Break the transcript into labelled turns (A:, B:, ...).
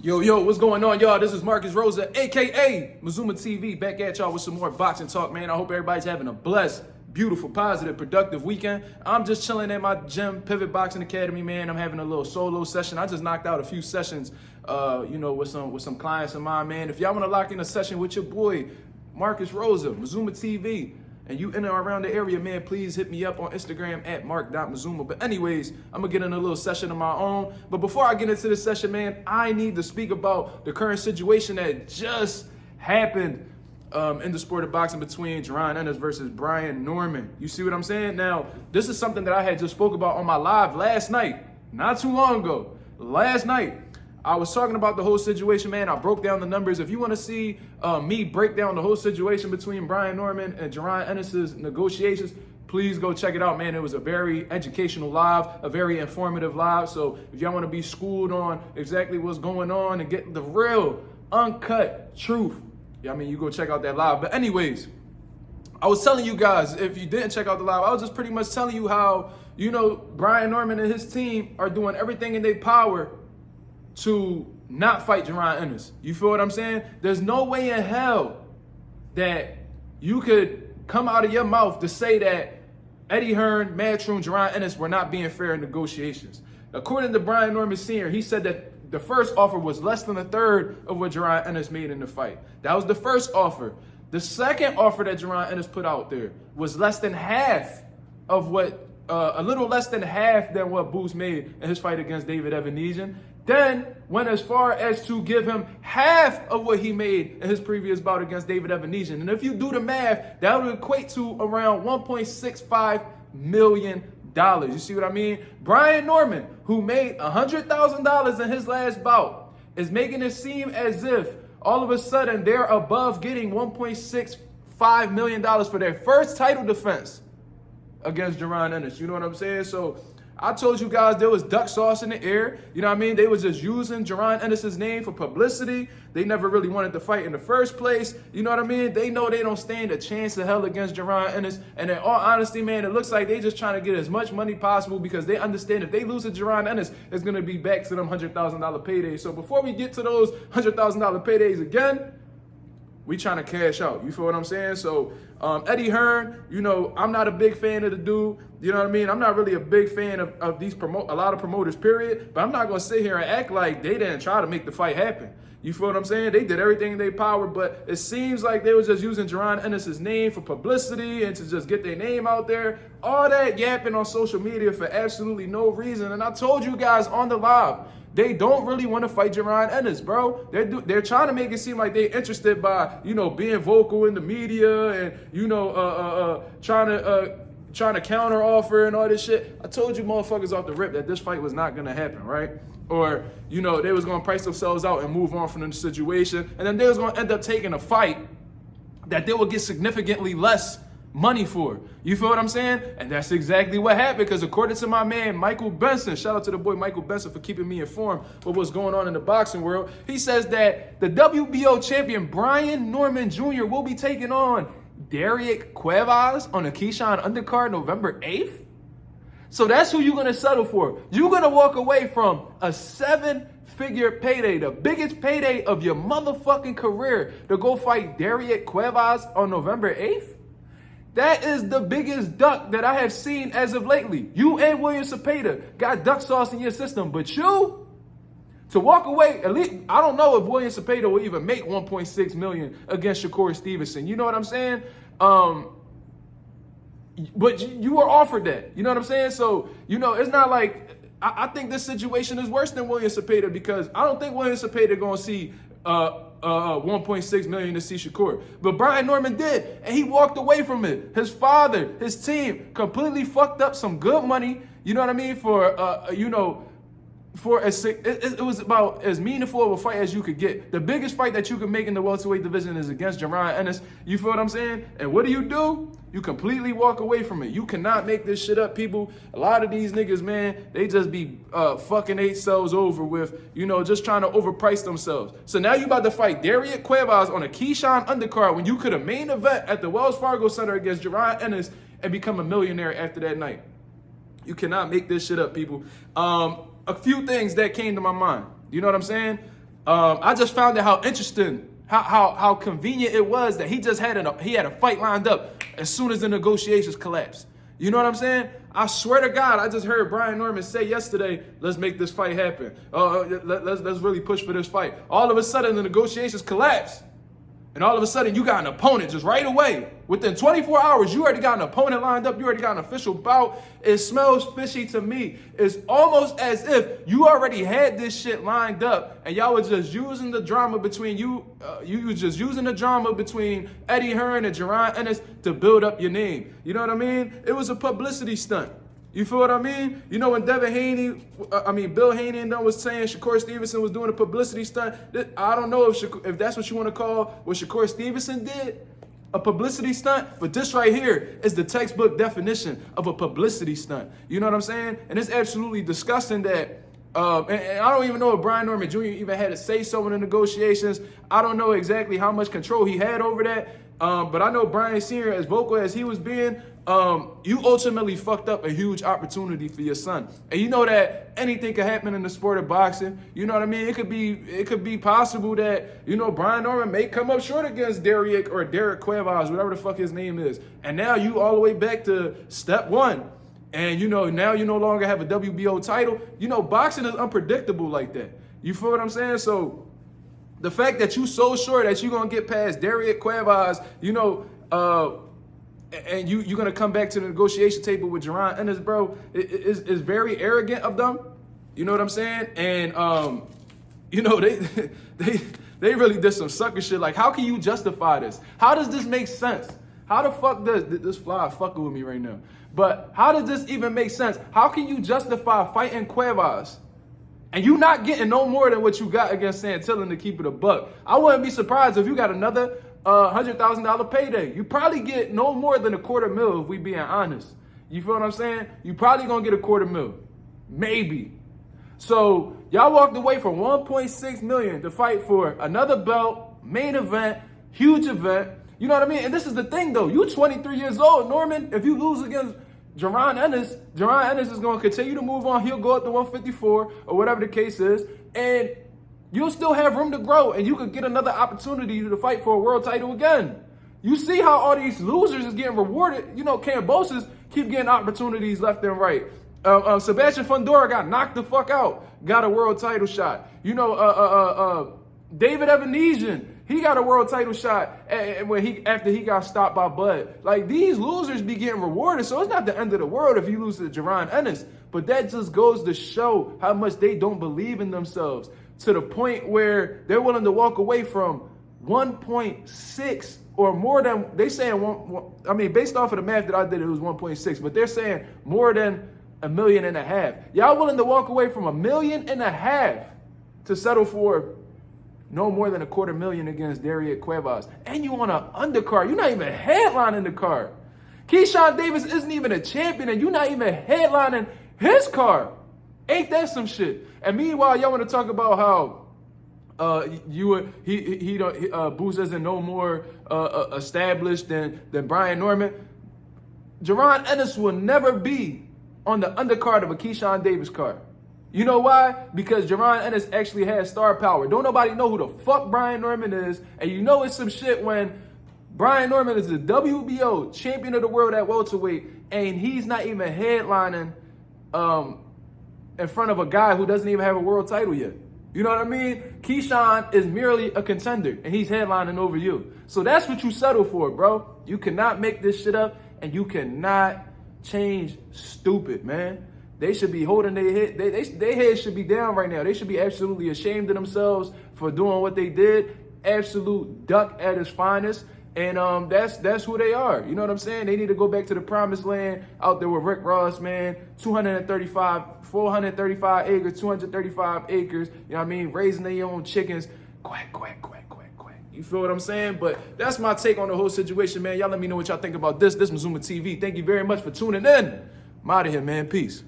A: Yo, what's going on, y'all? This is MarkMazuma, a.k.a. Mazuma TV, back at y'all with some more boxing talk, man. I hope everybody's having a blessed, beautiful, positive, productive weekend. I'm just chilling at my gym, Pivot Boxing Academy, man. I'm having a little solo session. I just knocked out a few sessions, with some clients of mine, man. If y'all want to lock in a session with your boy, MarkMazuma, Mazuma TV, and you in or around the area, man, please hit me up on Instagram at mark.mazuma. But anyways, I'm going to get in a little session of my own. But before I get into this session, man, I need to speak about the current situation that just happened in the sport of boxing between Jaron Ennis versus Brian Norman. You see what I'm saying? Now, this is something that I had just spoke about on my live last night, not too long ago. Last night, I was talking about the whole situation, man. I broke down the numbers. If you want to see me break down the whole situation between Brian Norman and Jaron Ennis' negotiations, please go check it out, man. It was a very educational live, a very informative live. So if y'all want to be schooled on exactly what's going on and get the real, uncut truth, you go check out that live. But anyways, I was telling you guys, if you didn't check out the live, I was just pretty much telling you how, Brian Norman and his team are doing everything in their power to not fight Jaron Ennis. You feel what I'm saying? There's no way in hell that you could come out of your mouth to say that Eddie Hearn, Matchroom, Jaron Ennis were not being fair in negotiations. According to Brian Norman Sr., he said that the first offer was less than a third of what Jaron Ennis made in the fight. That was the first offer. The second offer that Jaron Ennis put out there was less than half of what, a little less than half than what Boots made in his fight against David Evanesian. Then went as far as to give him half of what he made in his previous bout against David Evanesian. And if you do the math, that would equate to around $1.65 million. You see what I mean? Brian Norman, who made $100,000 in his last bout, is making it seem as if all of a sudden they're above getting $1.65 million for their first title defense against Jaron Ennis. You know what I'm saying? So I told you guys there was duck sauce in the air. You know what I mean? They was just using Jaron Ennis' name for publicity. They never really wanted to fight in the first place. You know what I mean? They know they don't stand a chance of hell against Jaron Ennis. And in all honesty, man, it looks like they just trying to get as much money possible because they understand if they lose to Jaron Ennis, it's going to be back to them $100,000 paydays. So before we get to those $100,000 paydays again, we trying to cash out. You feel what I'm saying? So Eddie Hearn, I'm not a big fan of the dude. You know what I mean? I'm not really a big fan of a lot of promoters, period. But I'm not going to sit here and act like they didn't try to make the fight happen. You feel what I'm saying? They did everything in their power, but it seems like they were just using Jaron Ennis' name for publicity and to just get their name out there. All that yapping on social media for absolutely no reason. And I told you guys on the live, they don't really want to fight Jaron Ennis, bro. They're trying to make it seem like they're interested by, being vocal in the media and, trying to counter offer and all this shit. I told you motherfuckers off the rip that this fight was not going to happen, right? Or, they was going to price themselves out and move on from the situation. And then they was going to end up taking a fight that they would get significantly less money for. You feel what I'm saying? And that's exactly what happened, because according to my man, Michael Benson, shout out to the boy Michael Benson for keeping me informed with what's going on in the boxing world. He says that the WBO champion Brian Norman Jr. will be taking on Derek Cuevas on the Keyshawn Undercard November 8th. So that's who you're going to settle for. You're going to walk away from a 7-figure payday, the biggest payday of your motherfucking career, to go fight Derek Cuevas on November 8th? That is the biggest duck that I have seen as of lately. You and William Cepeda got duck sauce in your system, but you, to walk away, at least, I don't know if William Cepeda will even make $1.6 million against Shakur Stevenson. You know what I'm saying? But you were offered that. You know what I'm saying? So, it's not like, I think this situation is worse than William Cepeda, because I don't think William Cepeda going to see 1.6 million to see Shakur. But Brian Norman did, and he walked away from it. His father, his team completely fucked up some good money, you know what I mean, for it was about as meaningful of a fight as you could get. The biggest fight that you could make in the welterweight division is against Jaron Ennis. You feel what I'm saying? And what do? You completely walk away from it. You cannot make this shit up, people. A lot of these niggas, man, they just be fucking themselves over with, just trying to overprice themselves. So now you about to fight Derek Cuevas on a Keyshawn Undercard when you could have main event at the Wells Fargo Center against Jaron Ennis and become a millionaire after that night. You cannot make this shit up, people. A few things that came to my mind. You know what I'm saying? I just found out how interesting, how convenient it was that he just had a fight lined up as soon as the negotiations collapsed. You know what I'm saying? I swear to God, I just heard Brian Norman say yesterday, let's make this fight happen. Let's really push for this fight. All of a sudden, the negotiations collapse. And all of a sudden, you got an opponent just right away. Within 24 hours, you already got an opponent lined up. You already got an official bout. It smells fishy to me. It's almost as if you already had this shit lined up and y'all were just using the drama between you were just using the drama between Eddie Hearn and Jaron Ennis to build up your name. You know what I mean? It was a publicity stunt. You feel what I mean? You know when Bill Haney and them was saying Shakur Stevenson was doing a publicity stunt. I don't know if that's what you want to call what Shakur Stevenson did, a publicity stunt. But this right here is the textbook definition of a publicity stunt. You know what I'm saying? And it's absolutely disgusting that. And I don't even know if Brian Norman Jr. even had to say so in the negotiations. I don't know exactly how much control he had over that. But I know Brian Sr., as vocal as he was being, you ultimately fucked up a huge opportunity for your son. And you know that anything could happen in the sport of boxing. You know what I mean? It could be possible that, you know, Brian Norman may come up short against Derek Cuevas, whatever the fuck his name is. And now you all the way back to step one. And, you know, now you no longer have a WBO title. You know, boxing is unpredictable like that. You feel what I'm saying? So the fact that you so sure that you're going to get past Derek Cuevas, you know, and you're going to come back to the negotiation table with Jaron Ennis, bro, is very arrogant of them. You know what I'm saying? And, you know, they really did some sucker shit. Like, how can you justify this? How does this make sense? How the fuck does this fly fucking with me right now? But how does this even make sense? How can you justify fighting Cuevas and you not getting no more than what you got against Santillan to keep it a buck? I wouldn't be surprised if you got another $100,000 payday. You probably get no more than $250,000 if we being honest. You feel what I'm saying? You probably gonna get $250,000, maybe. So y'all walked away from $1.6 million to fight for another belt, main event, huge event. You know what I mean? And this is the thing though. You 23 years old, Norman. If you lose against Jaron Ennis is going to continue to move on. He'll go up to 154 or whatever the case is. And you'll still have room to grow. And you could get another opportunity to fight for a world title again. You see how all these losers is getting rewarded. You know, Cambosos keep getting opportunities left and right. Sebastian Fundora got knocked the fuck out. Got a world title shot. You know, David Evanesian, he got a world title shot after he got stopped by Bud. Like, these losers be getting rewarded, so it's not the end of the world if you lose to Jaron Ennis. But that just goes to show how much they don't believe in themselves, to the point where they're willing to walk away from 1.6 or more than, they saying, I mean, based off of the math that I did, it was 1.6, but they're saying more than $1.5 million. Y'all willing to walk away from $1.5 million to settle for no more than $250,000 against Derek Cuevas. And you on an undercard. You're not even headlining the card. Keyshawn Davis isn't even a champion, and you're not even headlining his card. Ain't that some shit? And meanwhile, y'all want to talk about how Boots isn't no more established than Brian Norman. Jaron Ennis will never be on the undercard of a Keyshawn Davis card. You know why? Because Jaron Ennis actually has star power. Don't nobody know who the fuck Brian Norman is. And you know it's some shit when Brian Norman is the WBO champion of the world at welterweight, and he's not even headlining in front of a guy who doesn't even have a world title yet. You know what I mean? Keyshawn is merely a contender, and he's headlining over you. So that's what you settle for, bro. You cannot make this shit up, and you cannot change stupid, man. They should be holding their head. Their heads should be down right now. They should be absolutely ashamed of themselves for doing what they did. Absolute duck at his finest. And that's who they are. You know what I'm saying? They need to go back to the promised land out there with Rick Ross, man. 435 acres, 235 acres. You know what I mean? Raising their own chickens. Quack, quack, quack, quack, quack. You feel what I'm saying? But that's my take on the whole situation, man. Y'all let me know what y'all think about this. This Mazuma TV. Thank you very much for tuning in. I'm out of here, man. Peace.